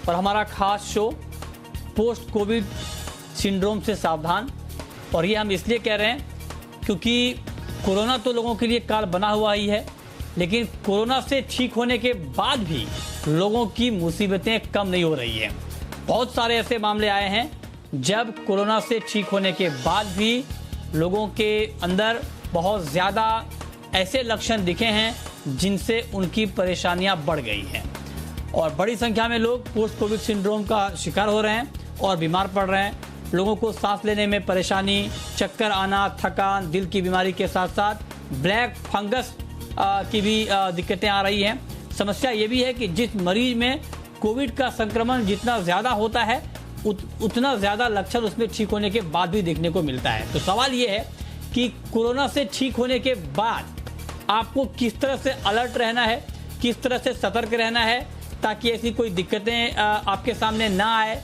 और हमारा खास शो पोस्ट कोविड सिंड्रोम से सावधान। और ये हम इसलिए कह रहे हैं क्योंकि कोरोना तो लोगों के लिए काल बना हुआ ही है, लेकिन कोरोना से ठीक होने के बाद भी लोगों की मुसीबतें कम नहीं हो रही हैं। बहुत सारे ऐसे मामले आए हैं जब कोरोना से ठीक होने के बाद भी लोगों के अंदर बहुत ज़्यादा ऐसे लक्षण दिखे हैं जिनसे उनकी परेशानियां बढ़ गई हैं और बड़ी संख्या में लोग पोस्ट कोविड सिंड्रोम का शिकार हो रहे हैं और बीमार पड़ रहे हैं। लोगों को सांस लेने में परेशानी, चक्कर आना, थकान, दिल की बीमारी के साथ साथ ब्लैक फंगस की भी दिक्कतें आ रही हैं। समस्या ये भी है कि जिस मरीज में कोविड का संक्रमण जितना ज़्यादा होता है उतना ज़्यादा लक्षण उसमें ठीक होने के बाद भी देखने को मिलता है। तो सवाल ये है कि कोरोना से ठीक होने के बाद आपको किस तरह से अलर्ट रहना है, किस तरह से सतर्क रहना है ताकि ऐसी कोई दिक्कतें आपके सामने ना आए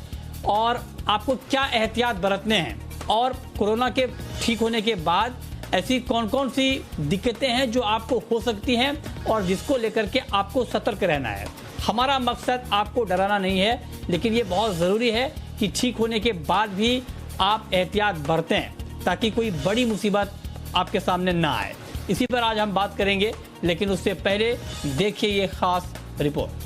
और आपको क्या एहतियात बरतने हैं, और कोरोना के ठीक होने के बाद ऐसी कौन कौन सी दिक्कतें हैं जो आपको हो सकती हैं और जिसको लेकर के आपको सतर्क रहना है। हमारा मकसद आपको डराना नहीं है, लेकिन ये बहुत ज़रूरी है कि ठीक होने के बाद भी आप एहतियात बरतें ताकि कोई बड़ी मुसीबत आपके सामने ना आए। इसी पर आज हम बात करेंगे, लेकिन उससे पहले देखिए ये खास रिपोर्ट।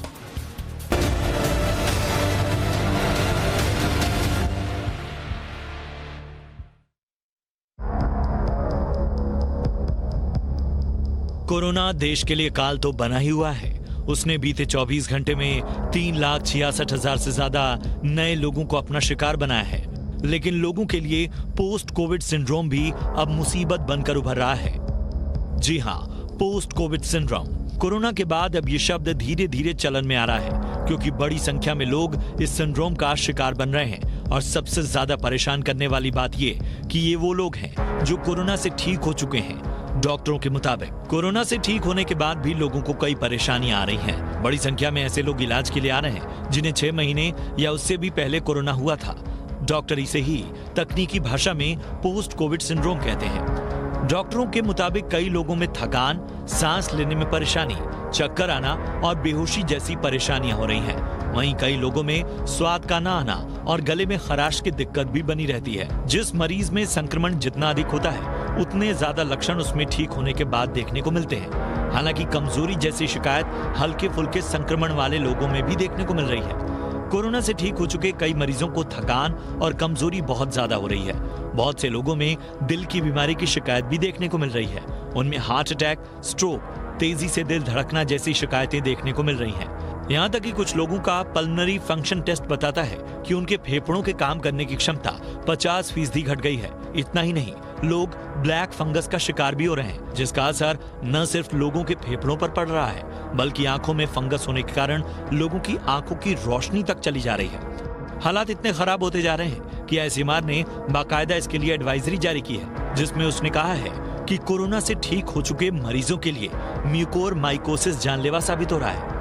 कोरोना देश के लिए काल तो बना ही हुआ है। उसने बीते 24 घंटे में 3,66,000 से ज्यादा नए लोगों को अपना शिकार बनाया है। लेकिन लोगों के लिए पोस्ट कोविड सिंड्रोम भी अब मुसीबत बनकर उभर रहा है। जी हां, पोस्ट कोविड सिंड्रोम। कोरोना के बाद अब ये शब्द धीरे धीरे चलन में आ रहा है क्योंकि बड़ी संख्या में लोग इस सिंड्रोम का शिकार बन रहे हैं। और सबसे ज्यादा परेशान करने वाली बात ये कि ये वो लोग हैं जो कोरोना से ठीक हो चुके हैं। डॉक्टरों के मुताबिक कोरोना से ठीक होने के बाद भी लोगों को कई परेशानियां आ रही हैं। बड़ी संख्या में ऐसे लोग इलाज के लिए आ रहे हैं जिन्हें 6 महीने या उससे भी पहले कोरोना हुआ था। डॉक्टर इसे ही तकनीकी भाषा में पोस्ट कोविड सिंड्रोम कहते हैं। डॉक्टरों के मुताबिक कई लोगों में थकान, सांस लेने में परेशानी, चक्कर आना और बेहोशी जैसी परेशानियां हो रही हैं। वहीं कई लोगों में स्वाद का ना आना और गले में खराश की दिक्कत भी बनी रहती है। जिस मरीज में संक्रमण जितना अधिक होता है उतने ज्यादा लक्षण उसमें ठीक होने के बाद देखने को मिलते हैं। हालांकि कमजोरी जैसी शिकायत हल्के फुल्के संक्रमण वाले लोगों में भी देखने को मिल रही है। कोरोना से ठीक हो चुके कई मरीजों को थकान और कमजोरी बहुत ज्यादा हो रही है। बहुत से लोगों में दिल की बीमारी की शिकायत भी देखने को मिल रही है। उनमें हार्ट अटैक, स्ट्रोक, तेजी से दिल धड़कना जैसी शिकायतें देखने को मिल रही हैं। यहाँ तक कि कुछ लोगों का पल्मोनरी फंक्शन टेस्ट बताता है कि उनके फेफड़ों के काम करने की क्षमता 50% घट गई है। इतना ही नहीं, लोग ब्लैक फंगस का शिकार भी हो रहे हैं, जिसका असर न सिर्फ लोगों के फेफड़ों पर पड़ रहा है बल्कि आंखों में फंगस होने के कारण लोगों की आंखों की रोशनी तक चली जा रही है। हालात इतने खराब होते जा रहे हैं कि आईसीएमआर ने बाकायदा इसके लिए एडवाइजरी जारी की है, जिसमें उसने कहा है कि कोरोना से ठीक हो चुके मरीजों के लिए म्यूकोरमाइकोसिस जानलेवा साबित हो रहा है।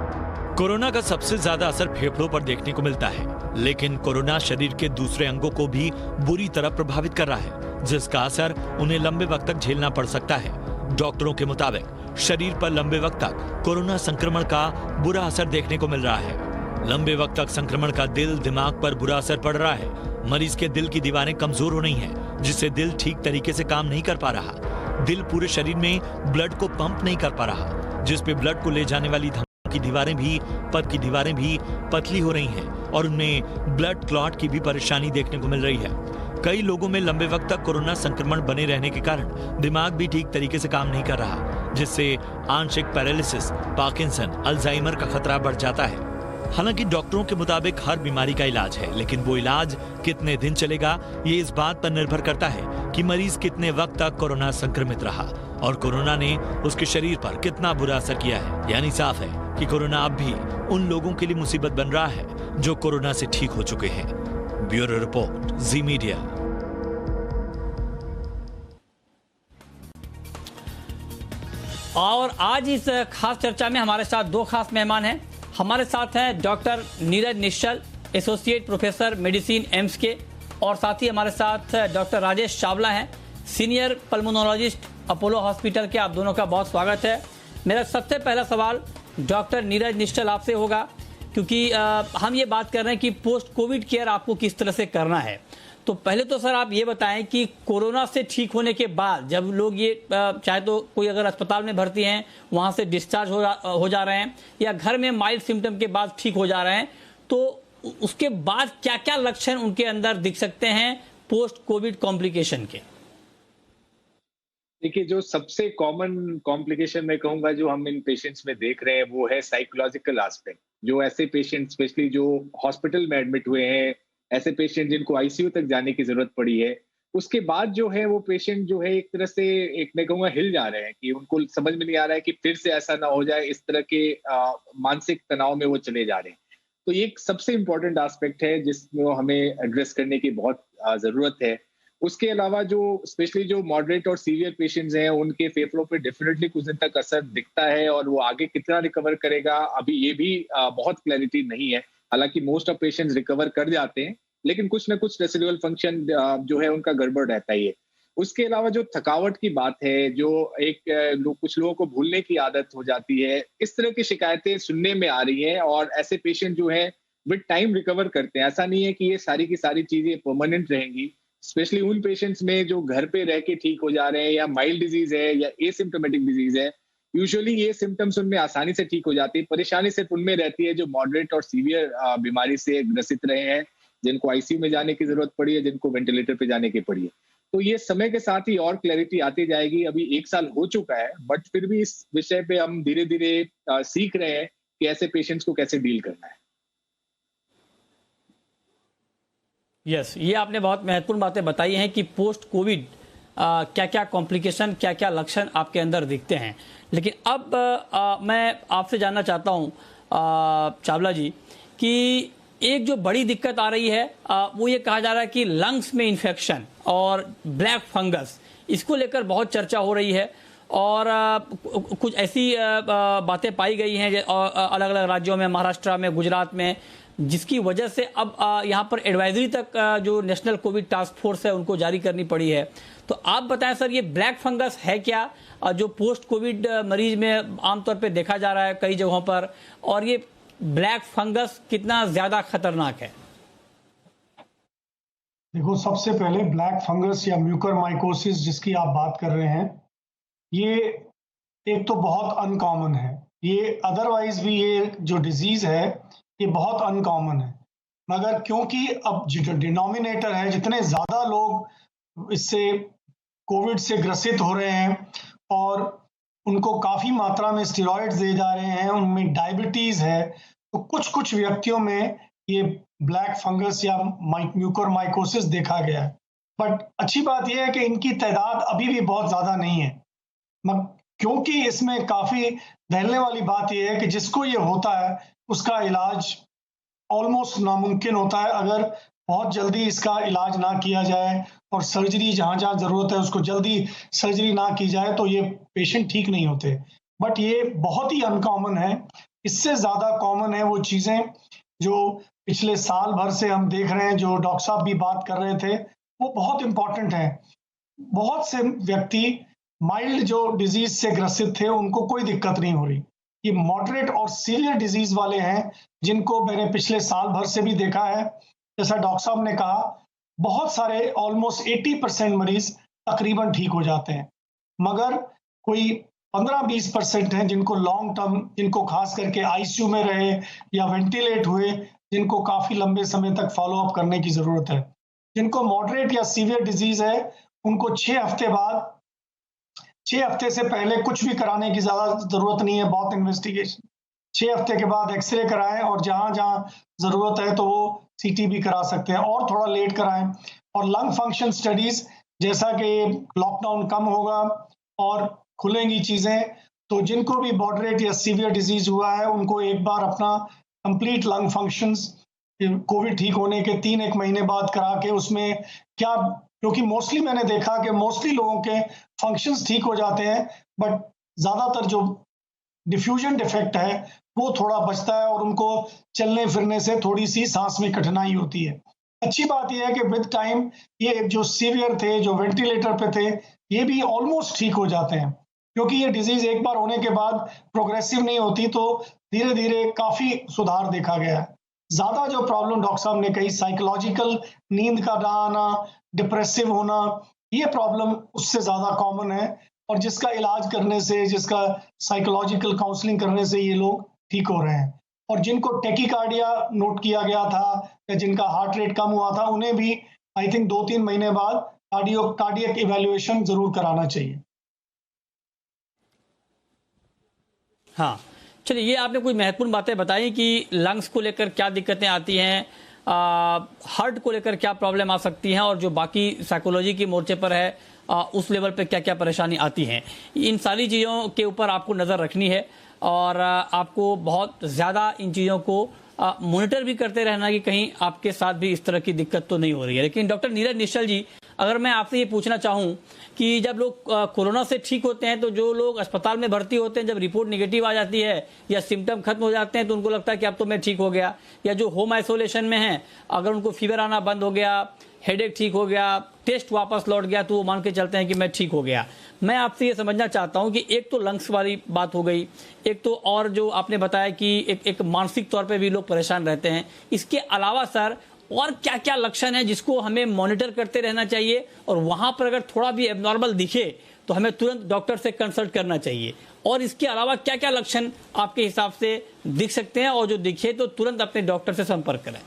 कोरोना का सबसे ज्यादा असर फेफड़ों पर देखने को मिलता है, लेकिन कोरोना शरीर के दूसरे अंगों को भी बुरी तरह प्रभावित कर रहा है, जिसका असर उन्हें लंबे वक्त तक झेलना पड़ सकता है। डॉक्टरों के मुताबिक शरीर पर लंबे वक्त तक कोरोना संक्रमण का बुरा असर देखने को मिल रहा है। लंबे वक्त तक संक्रमण का दिल दिमाग पर बुरा असर पड़ रहा है। मरीज के दिल की दीवारें कमजोर हो रही हैं, जिससे दिल ठीक तरीके से काम नहीं कर पा रहा। दिल पूरे शरीर में ब्लड को पंप नहीं कर पा रहा, जिसपे ब्लड को ले जाने वाली की दीवारें भी पतली हो रही हैं और उनमें ब्लड क्लॉट की भी परेशानी देखने को मिल रही है। कई लोगों में लंबे वक्त तक कोरोना संक्रमण बने रहने के कारण दिमाग भी ठीक तरीके से काम नहीं कर रहा, जिससे आंशिक पैरालिसिस, पार्किंसन, अल्जाइमर का खतरा बढ़ जाता है। हालांकि डॉक्टरों के मुताबिक हर बीमारी का इलाज है, लेकिन वो इलाज कितने दिन चलेगा ये इस बात पर निर्भर करता है कि मरीज कितने वक्त तक कोरोना संक्रमित रहा और कोरोना ने उसके शरीर पर कितना बुरा असर किया है। यानी साफ है कि कोरोना अब भी उन लोगों के लिए मुसीबत बन रहा है जो कोरोना से ठीक हो चुके हैं। ब्यूरो रिपोर्ट, जी मीडिया। और आज इस खास चर्चा में हमारे साथ 2 खास मेहमान हैं। हमारे साथ हैं डॉक्टर नीरज निश्चल, एसोसिएट प्रोफेसर मेडिसिन एम्स के, और साथ ही हमारे साथ डॉक्टर राजेश चावला हैं, सीनियर पल्मोनोलॉजिस्ट अपोलो हॉस्पिटल के। आप दोनों का बहुत स्वागत है। मेरा सबसे पहला सवाल डॉक्टर नीरज निश्चल आपसे होगा क्योंकि हम ये बात कर रहे हैं कि पोस्ट कोविड केयर आपको किस तरह से करना है। तो पहले तो सर आप ये बताएं कि कोरोना से ठीक होने के बाद जब लोग ये चाहे तो कोई अगर अस्पताल में भर्ती हैं वहां से डिस्चार्ज हो जा रहे हैं या घर में माइल्ड सिम्टम के बाद ठीक हो जा रहे हैं, तो उसके बाद क्या क्या लक्षण उनके अंदर दिख सकते हैं पोस्ट कोविड कॉम्प्लिकेशन के? देखिए, जो सबसे कॉमन कॉम्प्लिकेशन मैं कहूंगा जो हम इन पेशेंट्स में देख रहे हैं वो है साइकोलॉजिकल एस्पेक्ट। जो ऐसे पेशेंट स्पेशली जो हॉस्पिटल में एडमिट हुए हैं, ऐसे पेशेंट जिनको आईसीयू तक जाने की जरूरत पड़ी है, उसके बाद जो है वो पेशेंट जो है एक तरह से एक मैं कहूँगा हिल जा रहे हैं कि उनको समझ में नहीं आ रहा है कि फिर से ऐसा ना हो जाए, इस तरह के मानसिक तनाव में वो चले जा रहे हैं। तो ये एक सबसे इम्पोर्टेंट एस्पेक्ट है जिसको हमें एड्रेस करने की बहुत जरूरत है। उसके अलावा जो स्पेशली जो मॉडरेट और सीवियर पेशेंट्स हैं उनके फेफड़ों पे डेफिनेटली कुछ दिन तक असर दिखता है और वो आगे कितना रिकवर करेगा अभी ये भी बहुत क्लैरिटी नहीं है। हालांकि मोस्ट ऑफ पेशेंट्स रिकवर कर जाते हैं, लेकिन कुछ ना कुछ रेसिडुअल फंक्शन जो है उनका गड़बड़ रहता ही है। उसके अलावा जो थकावट की बात है, जो एक कुछ लोगों को भूलने की आदत हो जाती है, इस तरह की शिकायतें सुनने में आ रही हैं और ऐसे पेशेंट जो है विद टाइम रिकवर करते हैं। ऐसा नहीं है कि ये सारी की सारी चीजें परमानेंट रहेंगी। स्पेशली उन पेशेंट्स में जो घर पे रह के ठीक हो जा रहे हैं या माइल्ड डिजीज है या एसिम्प्टोमेटिक डिजीज है, यूजुअली ये सिम्टम्स उनमें आसानी से ठीक हो जाती है। परेशानी सिर्फ उनमें रहती है जो मॉडरेट और सीवियर बीमारी से ग्रसित रहे हैं, जिनको आईसीयू में जाने की जरूरत पड़ी है, जिनको वेंटिलेटर पे जाने की पड़ी है। तो ये समय के साथ ही और क्लैरिटी आती जाएगी। अभी 1 साल हो चुका है, बट फिर भी इस विषय पे हम धीरे धीरे सीख रहे हैं कि ऐसे पेशेंट्स को कैसे डील करना है। यस, ये आपने बहुत महत्वपूर्ण बातें बताई हैं कि पोस्ट कोविड क्या क्या कॉम्प्लिकेशन, क्या क्या लक्षण आपके अंदर दिखते हैं। लेकिन अब मैं आपसे जानना चाहता हूँ चावला जी कि एक जो बड़ी दिक्कत आ रही है वो ये कहा जा रहा है कि लंग्स में इन्फेक्शन और ब्लैक फंगस, इसको लेकर बहुत चर्चा हो रही है और कुछ ऐसी बातें पाई गई हैं अलग अलग राज्यों में, महाराष्ट्र में, गुजरात में, जिसकी वजह से अब यहाँ पर एडवाइजरी तक जो नेशनल कोविड टास्क फोर्स है उनको जारी करनी पड़ी है। तो आप बताएं सर, ये ब्लैक फंगस है क्या जो पोस्ट कोविड मरीज में आमतौर पे देखा जा रहा है कई जगहों पर, और ये ब्लैक फंगस कितना ज्यादा खतरनाक है? देखो, सबसे पहले ब्लैक फंगस या म्यूकरमाइकोसिस जिसकी आप बात कर रहे हैं, ये एक तो बहुत अनकॉमन है। ये अदरवाइज भी ये जो डिजीज है ये बहुत अनकॉमन है, मगर क्योंकि अब जो डिनोमिनेटर है, जितने ज़्यादा लोग इससे कोविड से ग्रसित हो रहे हैं और उनको काफ़ी मात्रा में स्टेरॉइड्स दिए जा रहे हैं, उनमें डायबिटीज़ है, तो कुछ व्यक्तियों में ये ब्लैक फंगस या म्यूकरमाइकोसिस देखा गया है। बट अच्छी बात यह है कि इनकी तादाद अभी भी बहुत ज़्यादा नहीं है, क्योंकि इसमें काफ़ी दहलने वाली बात यह है कि जिसको ये होता है उसका इलाज ऑलमोस्ट नामुमकिन होता है अगर बहुत जल्दी इसका इलाज ना किया जाए और सर्जरी जहाँ जहाँ ज़रूरत है उसको जल्दी सर्जरी ना की जाए तो ये पेशेंट ठीक नहीं होते। बट ये बहुत ही अनकॉमन है। इससे ज़्यादा कॉमन है वो चीज़ें जो पिछले साल भर से हम देख रहे हैं, जो डॉक्टर साहब भी बात कर रहे थे, वो बहुत इम्पॉर्टेंट है। बहुत से व्यक्ति माइल्ड जो डिजीज से ग्रसित थे उनको कोई दिक्कत नहीं हो रही। ये मॉडरेट और सीवियर डिजीज वाले हैं जिनको मैंने पिछले साल भर से भी देखा है। जैसा डॉक्टर साहब ने कहा, बहुत सारे ऑलमोस्ट 80% मरीज तकरीबन ठीक हो जाते हैं, मगर कोई 15-20% हैं जिनको लॉन्ग टर्म, जिनको खास करके आईसीयू में रहे या वेंटिलेट हुए, जिनको काफ़ी लंबे समय तक फॉलोअप करने की ज़रूरत है। जिनको मॉडरेट या सीवियर डिजीज है उनको 6 हफ्ते बाद, 6 हफ्ते से पहले कुछ भी कराने की ज़्यादा ज़रूरत नहीं है, बहुत इन्वेस्टिगेशन। 6 हफ्ते के बाद एक्सरे कराएं और जहाँ जहाँ ज़रूरत है तो वो सीटी भी करा सकते हैं और थोड़ा लेट कराएं। और लंग फंक्शन स्टडीज़, जैसा कि लॉकडाउन कम होगा और खुलेंगी चीज़ें, तो जिनको भी मॉडरेट या सीवियर डिजीज हुआ है उनको एक बार अपना कंप्लीट लंग फंक्शंस कोविड ठीक होने के 3-1 महीने बाद करा के उसमें क्या, क्योंकि मोस्टली मैंने देखा कि मोस्टली लोगों के फंक्शंस ठीक हो जाते हैं, बट ज़्यादातर जो डिफ्यूजन डिफेक्ट है वो थोड़ा बचता है और उनको चलने फिरने से थोड़ी सी सांस में कठिनाई होती है। अच्छी बात यह है कि विद टाइम ये जो सीवियर थे, जो वेंटिलेटर पे थे, ये भी ऑलमोस्ट ठीक हो जाते हैं, क्योंकि ये डिजीज एक बार होने के बाद प्रोग्रेसिव नहीं होती, तो धीरे धीरे काफी सुधार देखा गया है। ज्यादा जो प्रॉब्लम डॉक्टर साहब ने कही, साइकोलॉजिकल, नींद का ना आना, डिप्रेसिव होना, ये प्रॉब्लम उससे ज्यादा कॉमन है और जिसका इलाज करने से, जिसका साइकोलॉजिकल काउंसलिंग करने से ये लोग ठीक हो रहे हैं। और जिनको टेकिकार्डिया नोट किया गया था या जिनका हार्ट रेट कम हुआ था, उन्हें भी आई थिंक 2-3 महीने बाद कार्डियक इवैल्यूएशन जरूर कराना चाहिए। हाँ, चलिए, ये आपने कोई महत्वपूर्ण बातें बताई कि लंग्स को लेकर क्या दिक्कतें आती हैं, हार्ट को लेकर क्या प्रॉब्लम आ सकती हैं और जो बाकी साइकोलॉजी के मोर्चे पर है उस लेवल पे क्या क्या परेशानी आती हैं। इन सारी चीज़ों के ऊपर आपको नज़र रखनी है और आपको बहुत ज़्यादा इन चीज़ों को मॉनिटर भी करते रहना कि कहीं आपके साथ भी इस तरह की दिक्कत तो नहीं हो रही है। लेकिन डॉक्टर नीरज निश्चल जी, अगर मैं आपसे ये पूछना चाहूँ कि जब लोग कोरोना से ठीक होते हैं तो जो लोग अस्पताल में भर्ती होते हैं, जब रिपोर्ट निगेटिव आ जाती है या सिम्टम खत्म हो जाते हैं तो उनको लगता है कि अब तो मैं ठीक हो गया, या जो होम आइसोलेशन में हैं अगर उनको फीवर आना बंद हो गया, हेडेक ठीक हो गया, टेस्ट वापस लौट गया तो वो मान के चलते हैं कि मैं ठीक हो गया। मैं आपसे ये समझना चाहता हूँ कि एक तो लंग्स वाली बात हो गई, एक तो और जो आपने बताया कि एक मानसिक तौर पे भी लोग परेशान रहते हैं, इसके अलावा सर और क्या क्या लक्षण है जिसको हमें मॉनिटर करते रहना चाहिए और वहां पर अगर थोड़ा भी एबनॉर्मल दिखे तो हमें तुरंत डॉक्टर से कंसल्ट करना चाहिए, और इसके अलावा क्या क्या लक्षण आपके हिसाब से दिख सकते हैं और जो दिखे तो तुरंत अपने डॉक्टर से संपर्क करें?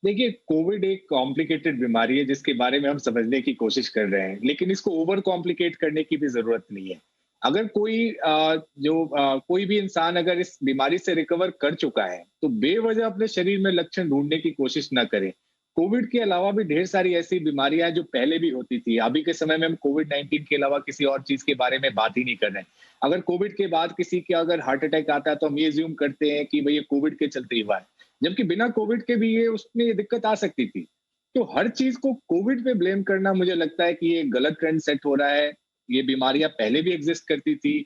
देखिए, कोविड एक कॉम्प्लिकेटेड बीमारी है जिसके बारे में हम समझने की कोशिश कर रहे हैं, लेकिन इसको ओवर कॉम्प्लिकेट करने की भी जरूरत नहीं है। अगर कोई भी इंसान अगर इस बीमारी से रिकवर कर चुका है तो बेवजह अपने शरीर में लक्षण ढूंढने की कोशिश ना करें। कोविड के अलावा भी ढेर सारी ऐसी बीमारियां जो पहले भी होती थी। अभी के समय में हम कोविड-19 के अलावा किसी और चीज के बारे में बात ही नहीं कर रहे हैं। अगर कोविड के बाद किसी के अगर हार्ट अटैक आता है तो हम ये ज्यूम करते हैं कि भाई ये कोविड के चलते हुआ है, जबकि बिना कोविड के भी उसमें ये दिक्कत आ सकती थी। तो हर चीज को कोविड पे ब्लेम करना, मुझे लगता है कि ये गलत ट्रेंड सेट हो रहा है। ये बीमारियां पहले भी एग्जिस्ट करती थी,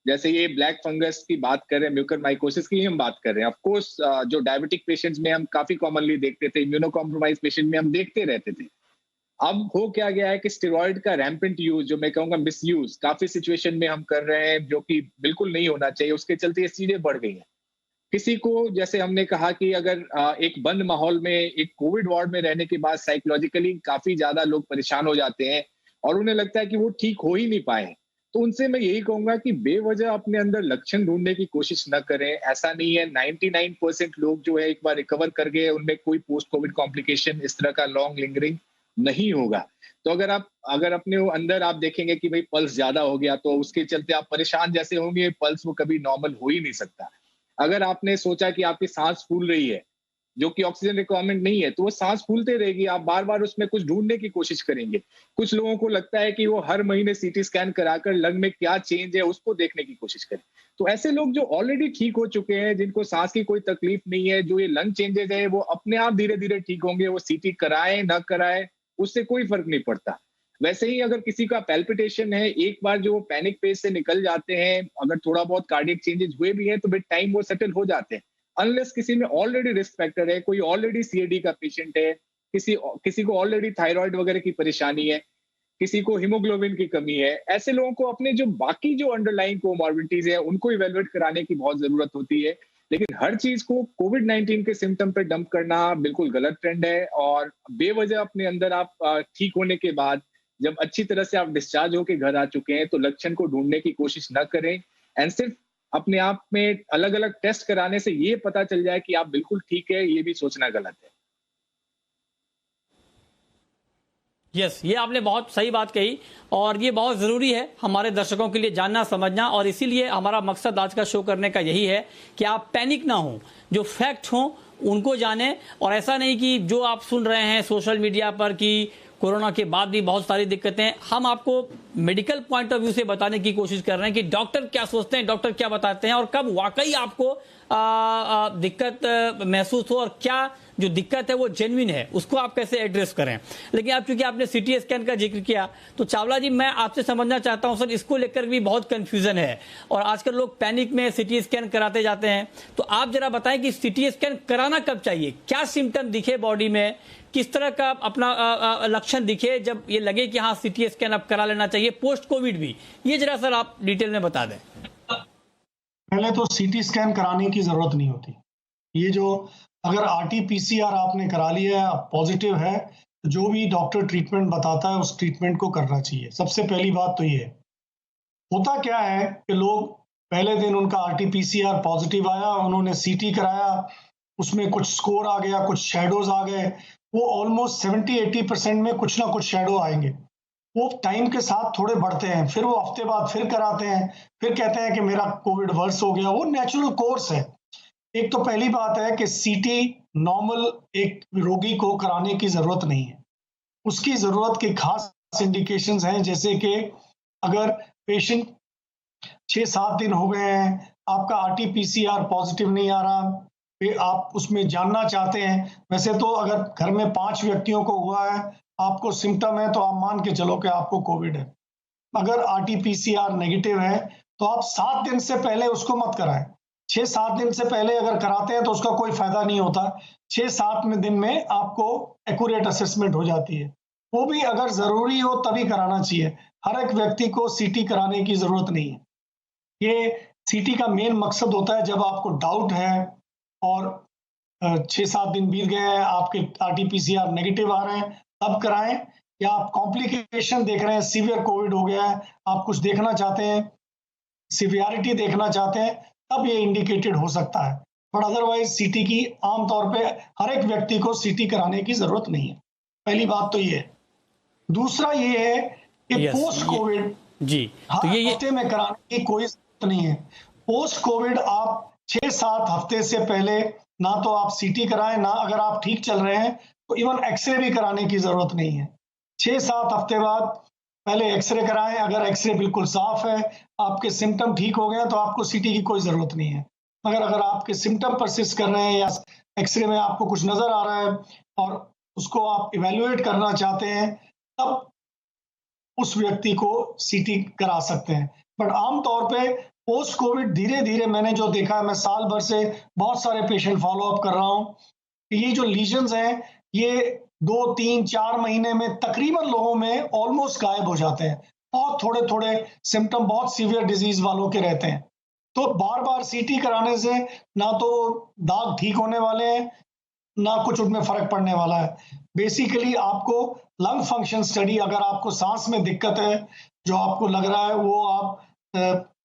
जैसे ये ब्लैक फंगस की बात कर रहे हैं, म्यूकरमाइकोसिस की हम बात कर रहे हैं। ऑफ कोर्स जो डायबिटिक पेशेंट्स में हम काफी कॉमनली देखते थे, इम्यूनो कॉम्प्रोमाइज पेशेंट में हम देखते रहते थे। अब हो क्या गया है कि स्टेरॉइड का रैम्पेंट यूज, जो मैं कहूंगा मिस यूज, काफी सिचुएशन में हम कर रहे हैं, जो कि बिल्कुल नहीं होना चाहिए। उसके चलते ये चीजें बढ़ गई हैं। किसी को, जैसे हमने कहा कि अगर एक बंद माहौल में, एक कोविड वार्ड में रहने के बाद साइकोलॉजिकली काफी ज्यादा लोग परेशान हो जाते हैं और उन्हें लगता है कि वो ठीक हो ही नहीं पाए, तो उनसे मैं यही कहूंगा कि बेवजह अपने अंदर लक्षण ढूंढने की कोशिश न करें। ऐसा नहीं है, 99% लोग जो है एक बार रिकवर कर गए, उनमें कोई पोस्ट कोविड कॉम्प्लिकेशन इस तरह का लॉन्ग लिंगरिंग नहीं होगा। तो अगर अपने अंदर आप देखेंगे कि भाई पल्स ज्यादा हो गया तो उसके चलते आप परेशान जैसे होंगे, पल्स वो कभी नॉर्मल हो ही नहीं सकता। अगर आपने सोचा कि आपकी सांस फूल रही है, जो कि ऑक्सीजन रिक्वायरमेंट नहीं है, तो वो सांस फूलते रहेगी, आप बार बार उसमें कुछ ढूंढने की कोशिश करेंगे। कुछ लोगों को लगता है कि वो हर महीने सीटी स्कैन कराकर लंग में क्या चेंज है उसको देखने की कोशिश करें। तो ऐसे लोग जो ऑलरेडी ठीक हो चुके हैं, जिनको सांस की कोई तकलीफ नहीं है, जो ये लंग चेंजेस है, वो अपने आप धीरे धीरे ठीक होंगे। वो सीटी कराए ना कराए उससे कोई फर्क नहीं पड़ता। वैसे ही अगर किसी का पैल्पिटेशन है, एक बार जो पैनिक फेज से निकल जाते हैं, अगर थोड़ा बहुत कार्डियक चेंजेस हुए भी हैं तो विद टाइम वो सेटल हो जाते हैं। अनलेस किसी में ऑलरेडी रिस्क फैक्टर है, कोई ऑलरेडी सीएडी का पेशेंट है, किसी को ऑलरेडी थायराइड वगैरह की परेशानी है, किसी को हीमोग्लोबिन की कमी है, ऐसे लोगों को अपने जो बाकी जो अंडरलाइंग कोमॉर्बिडिटीज है उनको इवेलुएट कराने की बहुत जरूरत होती है। लेकिन हर चीज को कोविड-19 के सिम्टम पे डंप करना बिल्कुल गलत ट्रेंड है। और बेवजह अपने अंदर आप ठीक होने के बाद जब अच्छी तरह से आप डिस्चार्ज होकर घर आ चुके हैं तो लक्षण को ढूंढने की कोशिश न करें, एंड सिर्फ अपने आप में अलग अलग टेस्ट कराने से ये पता चल जाए कि आप बिल्कुल ठीक है, ये भी सोचना गलत है। यस, ये आपने बहुत सही बात कही और ये बहुत ज़रूरी है हमारे दर्शकों के लिए जानना समझना, और इसीलिए हमारा मकसद आज का शो करने का यही है कि आप पैनिक ना हो, जो फैक्ट हों उनको जानें। और ऐसा नहीं कि जो आप सुन रहे हैं सोशल मीडिया पर कि कोरोना के बाद भी बहुत सारी दिक्कतें, हम आपको मेडिकल पॉइंट ऑफ व्यू से बताने की कोशिश कर रहे हैं कि डॉक्टर क्या सोचते हैं, डॉक्टर क्या बताते हैं और कब वाकई आपको दिक्कत महसूस हो और क्या जो दिक्कत है वो जेन्युइन है, उसको आप कैसे एड्रेस करें। लेकिन आप चूंकि आपने सीटी स्कैन का जिक्र किया तो चावला जी मैं आपसे समझना चाहता हूं सर, इसको लेकर भी बहुत कंफ्यूजन है और आजकल लोग पैनिक में सीटी स्कैन कराते जाते हैं। तो आप जरा बताएं कि सीटी स्कैन कराना कब चाहिए, क्या सिम्टम दिखे बॉडी में, किस तरह का अपना लक्षण दिखे जब ये लगे कि हाँ सीटी स्कैन अब करा लेना चाहिए पोस्ट कोविड भी, ये जरा सर आप डिटेल में बता दें। पहले तो सीटी स्कैन कराने की जरूरत नहीं होती। ये जो अगर आरटी-पीसीआर आपने करा लिया है, आप पॉजिटिव है, तो जो भी डॉक्टर ट्रीटमेंट बताता है उस ट्रीटमेंट को करना चाहिए। सबसे पहली बात तो ये है। होता क्या है कि लोग पहले दिन उनका आरटी-पीसीआर पॉजिटिव आया, उन्होंने सीटी कराया, उसमें कुछ स्कोर आ गया, कुछ शैडोज आ गए, वो ऑलमोस्ट 70-80% में कुछ ना कुछ शैडो आएंगे। वो टाइम के साथ थोड़े बढ़ते हैं, फिर वो हफ्ते बाद फिर कराते हैं, फिर कहते हैं कि मेरा कोविड वर्स हो गया। वो नेचुरल कोर्स है। एक तो पहली बात है कि सीटी नॉर्मल एक रोगी को कराने की जरूरत नहीं है। उसकी जरूरत के खास इंडिकेशंस हैं, जैसे कि अगर पेशेंट 6-7 दिन हो गए हैं, आपका आरटी-पीसीआर पॉजिटिव नहीं आ रहा, फिर आप उसमें जानना चाहते हैं। वैसे तो अगर घर में 5 व्यक्तियों को हुआ है, आपको सिम्टम है, तो आप मान के चलो कि आपको कोविड है। अगर आरटी-पीसीआर नेगेटिव है तो आप 7 दिन से पहले उसको मत कराएं। 6-7 दिन से पहले अगर कराते हैं तो उसका कोई फायदा नहीं होता। 6-7 दिन में आपको एक्यूरेट असेसमेंट हो जाती है। वो भी अगर जरूरी हो तभी कराना चाहिए। हर एक व्यक्ति को सीटी कराने की जरूरत नहीं है। ये सीटी का मेन मकसद होता है जब आपको डाउट है और 6-7 दिन बीत गए हैं, आपके आरटी-पीसीआर नेगेटिव आ रहे हैं, तब कराएं। या आप कॉम्प्लिकेशन देख रहे हैं, सीवियर कोविड हो गया है, आप कुछ देखना चाहते हैं, सिवियरिटी देखना चाहते हैं, तब ये इंडिकेटेड हो सकता है। बट अदरवाइज सीटी की आमतौर पे हर एक व्यक्ति को सीटी कराने की जरूरत नहीं है। पहली बात तो ये है। दूसरा ये है कि पोस्ट कोविड जी तो ये हफ्ते में कराने की कोई जरूरत नहीं है। पोस्ट कोविड आप 6-7 हफ्ते से पहले ना तो आप सीटी कराएं, ना अगर आप ठीक चल रहे हैं तो इवन एक्सरे भी कराने की जरूरत नहीं है। 6-7 हफ्ते बाद पहले एक्सरे कराएं। अगर एक्सरे बिल्कुल साफ है, आपके सिम्टम ठीक हो गए, तो आपको सीटी की कोई जरूरत नहीं है। मगर अगर आपके सिम्टम परसिस्ट कर रहे हैं या एक्सरे में आपको कुछ नजर आ रहा है और उसको आप इवेल्युएट करना चाहते हैं, तब उस व्यक्ति को सीटी करा सकते हैं। बट आमतौर पे पोस्ट कोविड धीरे धीरे मैंने जो देखा है, मैं साल भर से बहुत सारे पेशेंट फॉलो अप कर रहा हूँ, ये जो लीजन्स हैं ये 2-3-4 महीने में तकरीबन लोगों में ऑलमोस्ट गायब हो जाते हैं। बहुत थोड़े थोड़े सिम्टम बहुत सीवियर डिजीज वालों के रहते हैं। तो बार बार सीटी कराने से ना तो दाग ठीक होने वाले हैं, ना कुछ उनमें फर्क पड़ने वाला है। बेसिकली आपको लंग फंक्शन स्टडी, अगर आपको सांस में दिक्कत है जो आपको लग रहा है, वो आप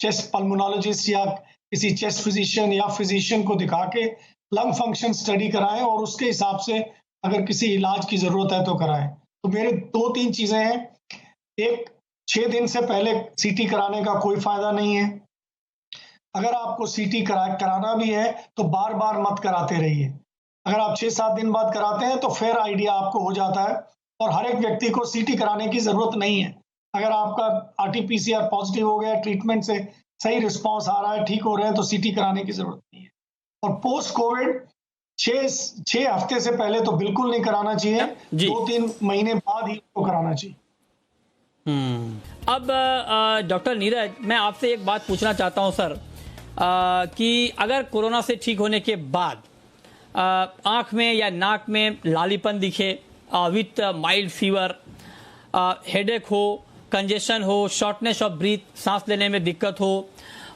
चेस्ट पल्मोनोलॉजिस्ट या किसी चेस्ट फिजिशियन या फिजिशियन को दिखा के लंग फंक्शन स्टडी कराएं और उसके हिसाब से अगर किसी इलाज की जरूरत है तो कराएं। तो मेरे 2-3 चीजें हैं। एक, 6 दिन से पहले सीटी कराने का कोई फायदा नहीं है। अगर आपको सीटी कराना भी है तो बार बार मत कराते रहिए। अगर आप 6-7 दिन बाद कराते हैं तो फिर आइडिया आपको हो जाता है। और हर एक व्यक्ति को सीटी कराने की जरूरत नहीं है। अगर आपका आरटी-पीसीआर पॉजिटिव हो गया, ट्रीटमेंट से सही रिस्पॉन्स आ रहा है, ठीक हो रहे हैं, तो सीटी कराने की जरूरत नहीं है। और पोस्ट कोविड 6 हफ्ते से पहले तो बिल्कुल नहीं कराना चाहिए। 2-3 महीने बाद ही उसको कराना चाहिए। अब डॉक्टर नीरज, मैं आपसे एक बात पूछना चाहता हूं सर, कि अगर कोरोना से ठीक होने के बाद आंख में या नाक में लालीपन दिखे विथ माइल्ड फीवर, हेडेक हो, कंजेशन हो, शॉर्टनेस ऑफ ब्रीथ, सांस लेने में दिक्कत हो,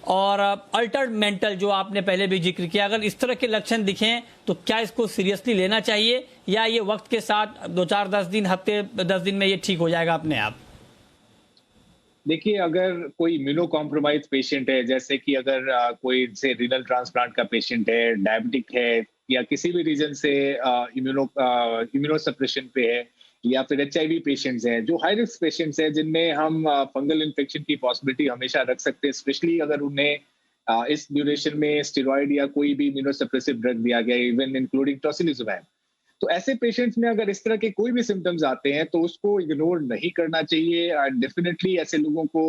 और अल्टर्ड मेंटल जो आपने पहले भी जिक्र किया, अगर इस तरह के लक्षण दिखें तो क्या इसको सीरियसली लेना चाहिए या ये वक्त के साथ 2-4-10 दिन, हफ्ते 10 दिन में ये ठीक हो जाएगा अपने आप? देखिए, अगर कोई इम्यूनो कॉम्प्रोमाइज पेशेंट है, जैसे कि अगर कोई से रीनल ट्रांसप्लांट का पेशेंट है, डायबिटिक है, या किसी भी रीजन से इम्यूनो सप्रेशन पे है, या फिर HIV पेशेंट्स हैं, जो हाई रिस्क पेशेंट्स हैं, जिनमें हम फंगल इन्फेक्शन की पॉसिबिलिटी हमेशा रख सकते हैं, स्पेशली अगर उन्हें इस ड्यूरेशन में स्टेरॉइड या कोई भी इम्यूनो सप्रेसिव ड्रग दिया गया, इवन इंक्लूडिंग टोसिलिजुमैब। तो ऐसे पेशेंट्स में अगर इस तरह के कोई भी सिम्टम्स आते हैं तो उसको इग्नोर नहीं करना चाहिए। डेफिनेटली ऐसे लोगों को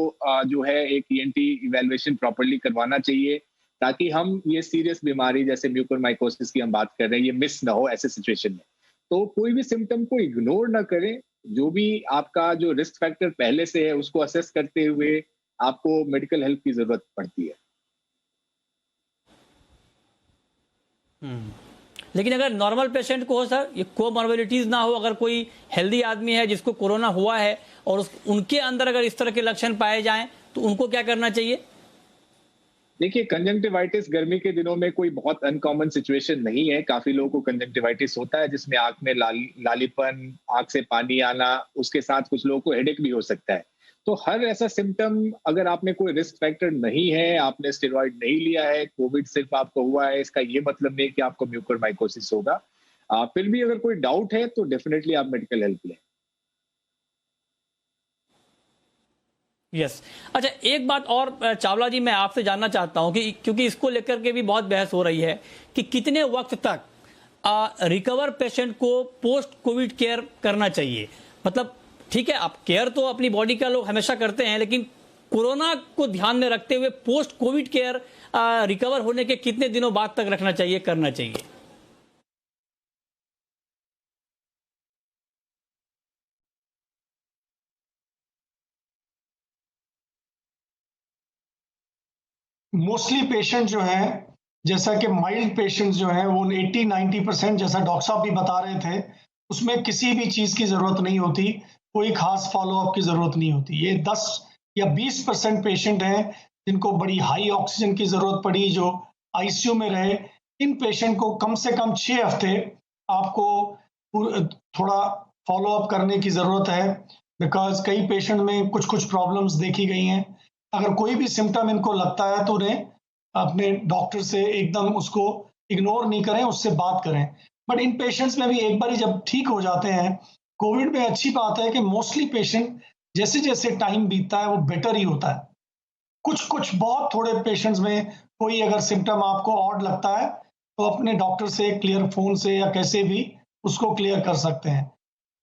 जो है एक ENT इवैल्यूएशन प्रॉपर्ली करवाना चाहिए, ताकि हम ये सीरियस बीमारी जैसे म्यूकोरमाइकोसिस की हम बात कर रहे हैं, ये मिस ना हो ऐसे सिचुएशन में। तो कोई भी सिम्टम को इग्नोर ना करें। जो भी आपका जो रिस्क फैक्टर पहले से है उसको असेस करते हुए आपको मेडिकल हेल्प की जरूरत पड़ती है। लेकिन अगर नॉर्मल पेशेंट को हो सर, ये कोमॉर्बिडिटीज ना हो, अगर कोई हेल्दी आदमी है जिसको कोरोना हुआ है और उनके अंदर अगर इस तरह के लक्षण पाए जाएं तो उनको क्या करना चाहिए? देखिए, कंजंक्टिवाइटिस गर्मी के दिनों में कोई बहुत अनकॉमन सिचुएशन नहीं है। काफ़ी लोगों को कंजंक्टिवाइटिस होता है जिसमें आँख में लालीपन, आँख से पानी आना, उसके साथ कुछ लोगों को हेडेक भी हो सकता है। तो हर ऐसा सिम्पटम, अगर आप में कोई रिस्क फैक्टर नहीं है, आपने स्टेरॉइड नहीं लिया है, कोविड सिर्फ आपको हुआ है, इसका ये मतलब नहीं कि आपको म्यूकोरमाइकोसिस होगा। फिर भी अगर कोई डाउट है तो डेफिनिटली आप मेडिकल हेल्प लें। यस। अच्छा, एक बात और चावला जी मैं आपसे जानना चाहता हूं कि क्योंकि इसको लेकर के भी बहुत बहस हो रही है कि कितने वक्त तक रिकवर पेशेंट को पोस्ट कोविड केयर करना चाहिए। मतलब ठीक है, आप केयर तो अपनी बॉडी का लोग हमेशा करते हैं, लेकिन कोरोना को ध्यान में रखते हुए पोस्ट कोविड केयर रिकवर होने के कितने दिनों बाद तक रखना चाहिए, करना चाहिए? मोस्टली पेशेंट जो है, जैसा कि माइल्ड पेशेंट्स जो हैं वो 80-90% जैसा डॉक्टर साहब भी बता रहे थे, उसमें किसी भी चीज़ की ज़रूरत नहीं होती, कोई खास फॉलोअप की ज़रूरत नहीं होती। ये 10 या 20% पेशेंट हैं जिनको बड़ी हाई ऑक्सीजन की ज़रूरत पड़ी, जो आईसीयू में रहे। इन पेशेंट को कम से कम 6 हफ्ते आपको थोड़ा फॉलोअप करने की ज़रूरत है, बिकॉज़ कई पेशेंट में कुछ-कुछ प्रॉब्लम्स देखी गई हैं। अगर कोई भी सिम्पटम इनको लगता है तो उन्हें अपने डॉक्टर से एकदम उसको इग्नोर नहीं करें, उससे बात करें। बट इन पेशेंट्स में भी एक बारी जब ठीक हो जाते हैं, कोविड में अच्छी बात है कि मोस्टली पेशेंट जैसे-जैसे टाइम बीतता है वो बेटर ही होता है। कुछ बहुत थोड़े पेशेंट्स में कोई अगर सिम्पटम आपको ऑड लगता है तो अपने डॉक्टर से क्लियर फ़ोन से या कैसे भी उसको क्लियर कर सकते हैं।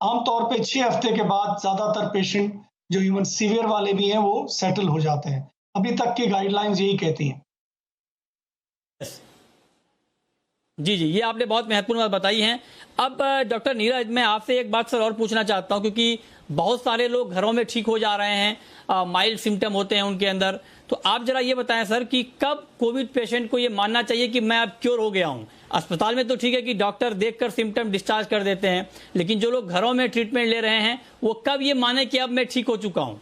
आमतौर पे 6 हफ्ते के बाद ज़्यादातर पेशेंट जो इवन सीवियर वाले भी हैं वो सेटल हो जाते हैं। अभी तक की गाइडलाइंस यही कहती हैं। जी जी, ये आपने बहुत महत्वपूर्ण बात बताई है। अब डॉक्टर नीरज, मैं आपसे एक बात सर और पूछना चाहता हूं, क्योंकि बहुत सारे लोग घरों में ठीक हो जा रहे हैं, माइल्ड सिम्टम होते हैं उनके अंदर। तो आप जरा ये बताएं सर कि कब कोविड पेशेंट को ये मानना चाहिए कि मैं अब क्योर हो गया हूं। अस्पताल में तो ठीक है कि डॉक्टर देखकर सिम्टम डिस्चार्ज कर देते हैं, लेकिन जो लोग घरों में ट्रीटमेंट ले रहे हैं वो कब ये माने कि अब मैं ठीक हो चुका हूं?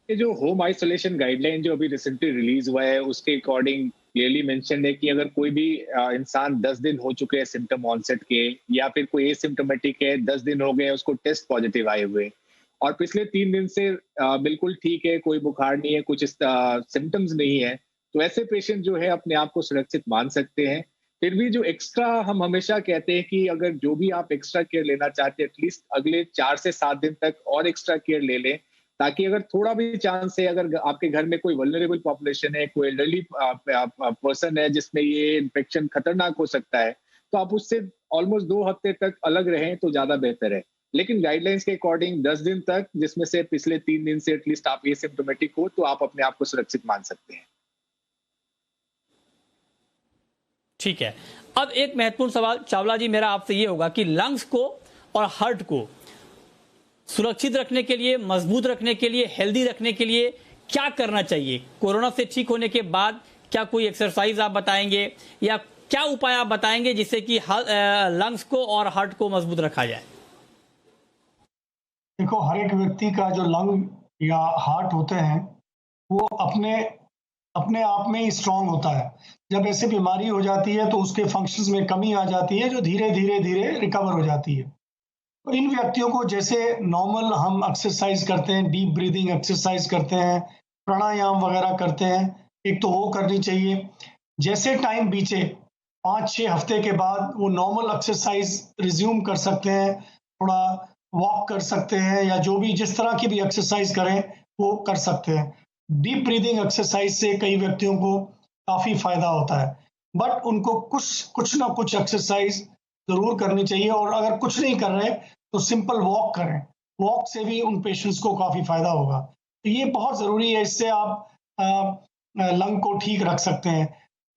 ये जो होम आइसोलेशन गाइडलाइन जो अभी रिसेंटली रिलीज हुआ है, उसके अकॉर्डिंग क्लियरली मेंशन है कि अगर कोई भी इंसान 10 दिन हो चुके हैं सिम्टम ऑनसेट के, या फिर कोई एसिम्टोमेटिक है, 10 दिन हो गए उसको टेस्ट पॉजिटिव आए हुए, और पिछले 3 दिन से बिल्कुल ठीक है, कोई बुखार नहीं है, कुछ सिम्टम्स नहीं है, तो ऐसे पेशेंट जो है अपने आप को सुरक्षित मान सकते हैं। फिर भी जो एक्स्ट्रा हम हमेशा कहते हैं कि अगर जो भी आप एक्स्ट्रा केयर लेना चाहते हैं, एटलीस्ट अगले 4 से 7 दिन तक और एक्स्ट्रा केयर ले लें, ताकि अगर थोड़ा भी चांस है, अगर आपके घर में कोई वल्नरेबल पॉपुलेशन है, कोई एल्डरली पर्सन है जिसमें ये इन्फेक्शन खतरनाक हो सकता है, तो आप उससे ऑलमोस्ट 2 हफ्ते तक अलग रहें तो ज्यादा बेहतर है। लेकिन गाइडलाइंस के अकॉर्डिंग 10 दिन तक, जिसमें से पिछले 3 दिन से एटलीस्ट आप एसिम्प्टोमेटिक हो, तो आप अपने आप को सुरक्षित मान सकते हैं। ठीक है। अब एक महत्वपूर्ण सवाल चावला जी मेरा आपसे ये होगा कि लंग्स को और हार्ट को सुरक्षित रखने के लिए, मजबूत रखने के लिए, हेल्दी रखने के लिए क्या करना चाहिए? कोरोना से ठीक होने के बाद क्या कोई एक्सरसाइज आप बताएंगे या क्या उपाय आप बताएंगे जिससे कि लंग्स को और हार्ट को मजबूत रखा जाए? देखो, हर एक व्यक्ति का जो लंग या हार्ट होते हैं वो अपने आप में ही स्ट्रांग होता है। जब ऐसी बीमारी हो जाती है तो उसके फंक्शंस में कमी आ जाती है, जो धीरे धीरे रिकवर हो जाती है। तो इन व्यक्तियों को जैसे नॉर्मल हम एक्सरसाइज करते हैं, डीप ब्रीदिंग एक्सरसाइज करते हैं, प्राणायाम वगैरह करते हैं, एक तो वो करनी चाहिए। जैसे टाइम बीते 5-6 हफ्ते के बाद वो नॉर्मल एक्सरसाइज रिज्यूम कर सकते हैं, थोड़ा वॉक कर सकते हैं या जो भी जिस तरह की भी एक्सरसाइज करें वो कर सकते हैं। डीप ब्रीदिंग एक्सरसाइज से कई व्यक्तियों को काफ़ी फायदा होता है, बट उनको कुछ ना कुछ एक्सरसाइज जरूर करनी चाहिए। और अगर कुछ नहीं कर रहे तो सिंपल वॉक करें, वॉक से भी उन पेशेंट्स को काफ़ी फायदा होगा। तो ये बहुत ज़रूरी है, इससे आप लंग को ठीक रख सकते हैं।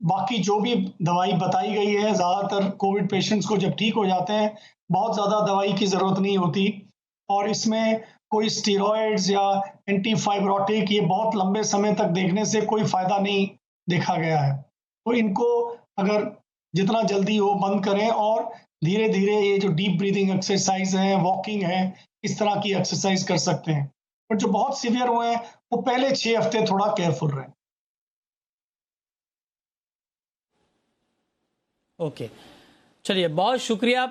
बाकी जो भी दवाई बताई गई है, ज़्यादातर कोविड पेशेंट्स को जब ठीक हो जाते हैं बहुत ज़्यादा दवाई की ज़रूरत नहीं होती, और इसमें कोई स्टीरॉयड्स या एंटीफाइब्रोटिक ये बहुत लंबे समय तक देखने से कोई फ़ायदा नहीं देखा गया है। तो इनको अगर जितना जल्दी हो बंद करें और धीरे धीरे ये जो डीप ब्रीदिंग एक्सरसाइज है, वॉकिंग है, इस तरह की एक्सरसाइज कर सकते हैं। पर जो बहुत सीवियर हुए हैं वो पहले 6 हफ्ते थोड़ा केयरफुल रहें। ओके, चलिए, बहुत शुक्रिया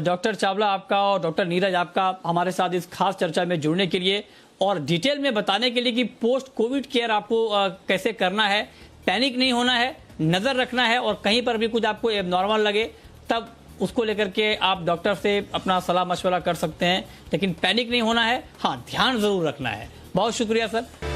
डॉक्टर चावला आपका और डॉक्टर नीरज आपका हमारे साथ इस खास चर्चा में जुड़ने के लिए और डिटेल में बताने के लिए कि पोस्ट कोविड केयर आपको कैसे करना है, पैनिक नहीं होना है, नज़र रखना है और कहीं पर भी कुछ आपको एबनॉर्मल लगे तब उसको लेकर के आप डॉक्टर से अपना सलाह मशवरा कर सकते हैं, लेकिन पैनिक नहीं होना है, हाँ ध्यान ज़रूर रखना है। बहुत शुक्रिया सर।